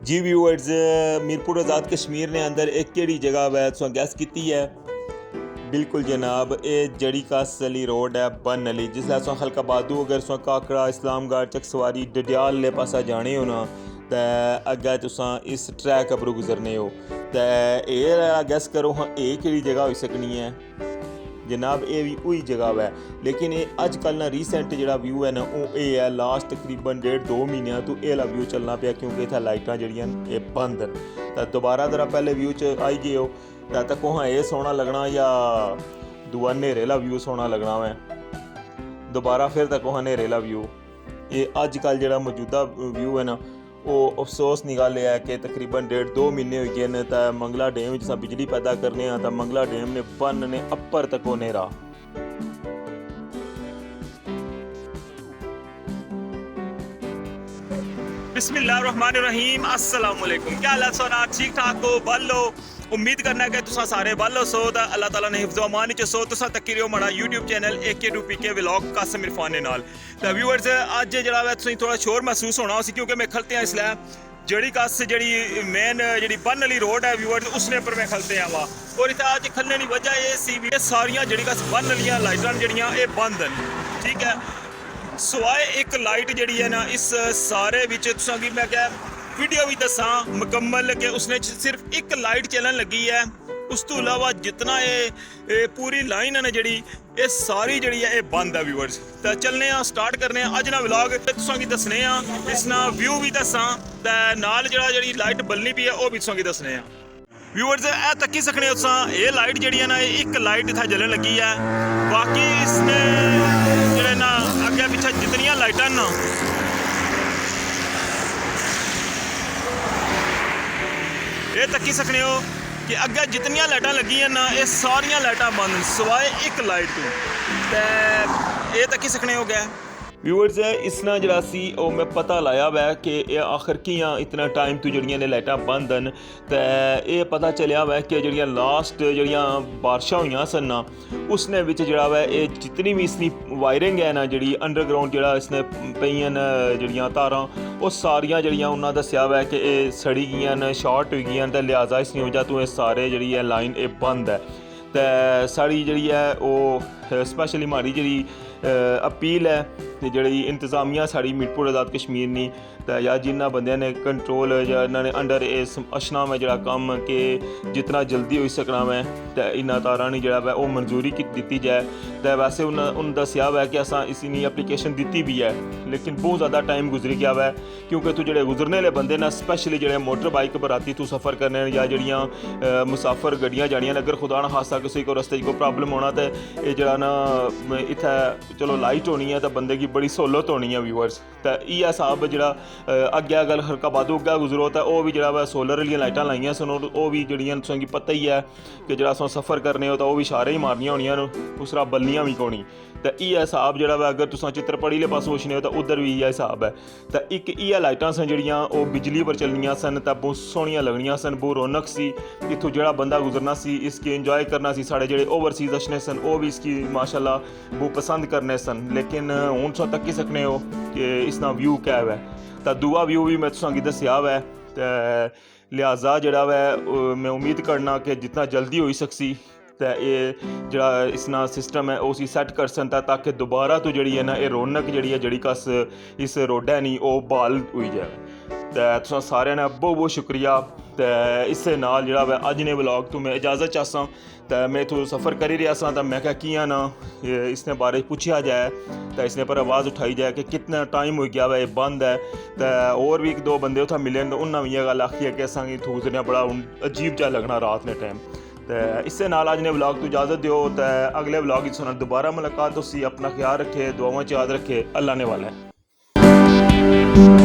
जी viewers, Mirpur Azad Kashmir ने अंदर एक केड़ी जगह वै तुसें गैस कीती है? बिल्कुल जनाब, ये जड़ी कास अली रोड है बन अली। जिसलै तुसें खलका बादू अगर तुसें काकड़ा इस्लामगढ़ चकसवारी डडियाल ले पासा जाने हो ना ते अग्गें तुसें इस ट्रैक उप्पर गुजरने हो ते एह् गैस करो हाँ एह् केड़ी जगह होई सकनी है? जनाब एह् बी उही जगह वै, लेकिन एह् अजकल ना रीसेंट जेह्ड़ा व्यू है ना ओह् एह् है लास्ट तकरीबन 1.5-2 म्हीनियां तो एह् आह्ला व्यू चलना पिया क्योंकि इत्थै लाइटां जेह्ड़ियां न एह् बंद न। ते दोबारा जरा पैह्ले व्यू च आई गे हो ते तक्को हाँ एह् सोह्ना लग्गना या दूआ न्हेरे आह्ला व्यू सोह्ना लग्गना वै। दोबारा फिर तक्को हाँ न्हेरे आह्ला व्यू। एह् अजकल जेह्ड़ा मौजूदा व्यू है ना ओह् अफसोस दी गल्ल एह् है कि तकरीबन 1.5-2 म्हीने होई गे न ते मंगला डैम च बिजली पैदा करने आं ते मंगला डैम ने बन्न ने अप्पर तक्को न्हेरा। बिस्मिल्लाहिर्रहमानिर्रहीम, अस्सलाम वालेकुम। क्या हाल है सोना? ठीक ठाक हो? बल हो? उम्मीद करना कि तुसा सारे बल हो सो ते अल्लाह ताला ने हिफ्ज़ो अमान च सो। तुसा तक्की रहो माड़ा YouTube channel AK2PK vlog Qasim Irfan नाल। ते व्यूअर्स अज्ज जेह्ड़ा वै तुसें थोड़ा शोर महसूस होना उसी क्योंकि मैं खलते हैं इसलै जड़ी कस जेह्ड़ी मेन जेह्ड़ी बन आह्ली रोड है व्यूअर्स उसने पर मैं खलते हैं वा। और इत्थै अज्ज खलने दी वजह एह् सी भी सारियां जड़ी कस बन आह्लियां लाइटां जेह्ड़ियां एह् बंद न, ठीक है। सवाए एक लाइट जेह्ड़ी है ना इस सारे बिच तुसां गी मैं क्या वीडियो भी दसां मुकम्मल कि उसने सिर्फ एक लाइट चलन लगी है। उस तो इलावा जितना ये पूरी लाइन है ना जेह्ड़ी ये सारी जेह्ड़ी है एह् बंद है व्यूअर्स। ते चलने आं स्टार्ट करने आं अज्ज ना व्लॉग तुसां गी दस्सने आं इस ना व्यू भी दस्सां ते नाल जेह्ड़ी लाइट बलनी पई है ओह् भी तुसां गी दस्सने आं। व्यूअर्स ए तक्की सकने हो तुसां एह् लाइट जेह्ड़ी है ना एक लाइट इत्थै जलन लगी है। बाकी इसने जेह्ड़े ना अग्गें पिच्छे जितनियां लाइटां न ये तक्की सकने हो कि अग्गें जितनियां लाइटां लगियां ना एह् सारियां लाइटां बंद न सवाए एक लाइट तो। ते ये तक्की सकने हो गै व्यूअर्स इस ना जेह्ड़ा सी ओह् मैं पता लाया वै कि एह् आखिर कि'यां इतना टाइम तो जेह्ड़ियां ने लाइटां बंद न ते एह् पता चलेआ वै कि जेह्ड़ियां लास्ट जेह्ड़ियां बारिशां होइयां सन ना उसने बिच जेह्ड़ा वै एह् जितनी भी इसदी वायरिंग है ना जेह्ड़ी अंडरग्राउंड जेह्ड़ा इसने पेइयां न जेह्ड़ियां तारां ओह् सारियां जेह्ड़ियां उन्ना दस्सेआ वै कि एह् सड़ी गेइयां न शार्ट होई गेइयां न ते लिहाजा इसदी वजह तो एह् सारे जेह्ड़ी ऐ लाइन एह् बंद है। ते साढ़ी जेह्ड़ी ऐ ओह् स्पैशली माड़ी जेह्ड़ी अपील है ते जेह्ड़ी इंतजामिया साढ़ी मीरपुर आज़ाद कश्मीर नी ते या जिन्ना बंदे ने कंट्रोल या इन्होंने अंडर एह् अशना में जेह्ड़ा कम्म कि जितना जल्दी होई सकना मैं ते इन्ना तारां नी जेह्ड़ा वै ओह् मंजूरी दित्ती जाए। ते वैसे उन दस्सेआ वै कि असां इसी नी एप्लीकेशन दित्ती भी है लेकिन बहुत ज़्यादा टाइम गुजरी गया वै क्योंकि तू जेह्ड़े गुजरने आह्ले बंदे न स्पैशली जेह्ड़े मोटर बाइक पर राती तू सफ़र करने या जेह्ड़ियां मुसाफर गड्डियां जानियां अगर खुदा ना खासा किसी को रस्ते च कोई प्रॉब्लम होना ते एह् जेह्ड़ा ना इत्थै चलो लाइट होनी है तो बंदे की बड़ी सहूलत होनी है व्यूअर्स। ते इ'यै स्हाब जेह्ड़ा अग्गें अगर हल्का बादू अग्गें गुजरो ते ओह् भी जेह्ड़ा वै सोलर आह्लियां लाइटां लाइयां सन ओह् भी जेह्ड़ियां तुसें गी पता ही है कि जेह्ड़ा तुस सफ़र करने हो तो ओह् भी शारे ही मारनियां होनियां न उसरा बल्लियां भी कोनी। ते इ'यै स्हाब जेह्ड़ा वै अगर तुस चित्रपड़ी आह्ले पास्सै वुच्छने हो तो उद्धर भी इ'यै स्हाब है। ते इक इ'यै लाइटां सन जेह्ड़ियां ओह् बिजली पर चलनियां सन ते बहुत सोहनियां लगनियां सन बहुत रौनक सी इत्थूं जेह्ड़ा बंदा गुजरना सी इसकी इंजॉय करना सी साढ़े जेह्ड़े ओवरसीज अशने सन ओह् भी इसकी माशाल्लाह बहुत पसंद करने सन। लेकिन हून तुस तक्की सकने हो कि इसदा व्यू क्या है। ते दूआ व्यू भी मैं तुसां गी दस्सेआ वै ते लिहाजा जेह्ड़ा वै मैं उम्मीद करना कि जितना जल्दी होई सकसी ते एह् जेह्ड़ा इसना सिस्टम है उसी सैट करसन ताकि दोबारा तो जेह्ड़ी है ना एह् रौनक जेह्ड़ी है जेह्ड़ी कस इस रोडै नी ओह् बहाल होई जाए। ते तुसां सारेआं दा बहुत बहुत शुक्रिया। ते इस्सै नाल जेह्ड़ा वै अज्ज ने व्लॉग तो मैं इजाज़त चाह्सां ते मैं इत्थूं सफ़र करी रेहा सां ते मैं क्या कि'यां ना इसने बारे च पुच्छेआ जाए ते इसने पर आवाज़ उठाई जाए कि कितना टाइम होई गया वै एह् बंद है। ते होर भी 1-2 बंदे उत्थै मिले न उन्ना भी इ'यै गल्ल आखी है कि असां गी इत्थूं गुजरना बड़ा अजीब जेहा लग्गना रात ने टाइम। ते इस्सै नाल अज्ज ने व्लॉग तो इजाज़त दियो ते अगले व्लॉग च सुना दोबारा मुलाकात उसी अपना ख्याल रखे दुआवां च याद रखे अल्लाह ने वाला है।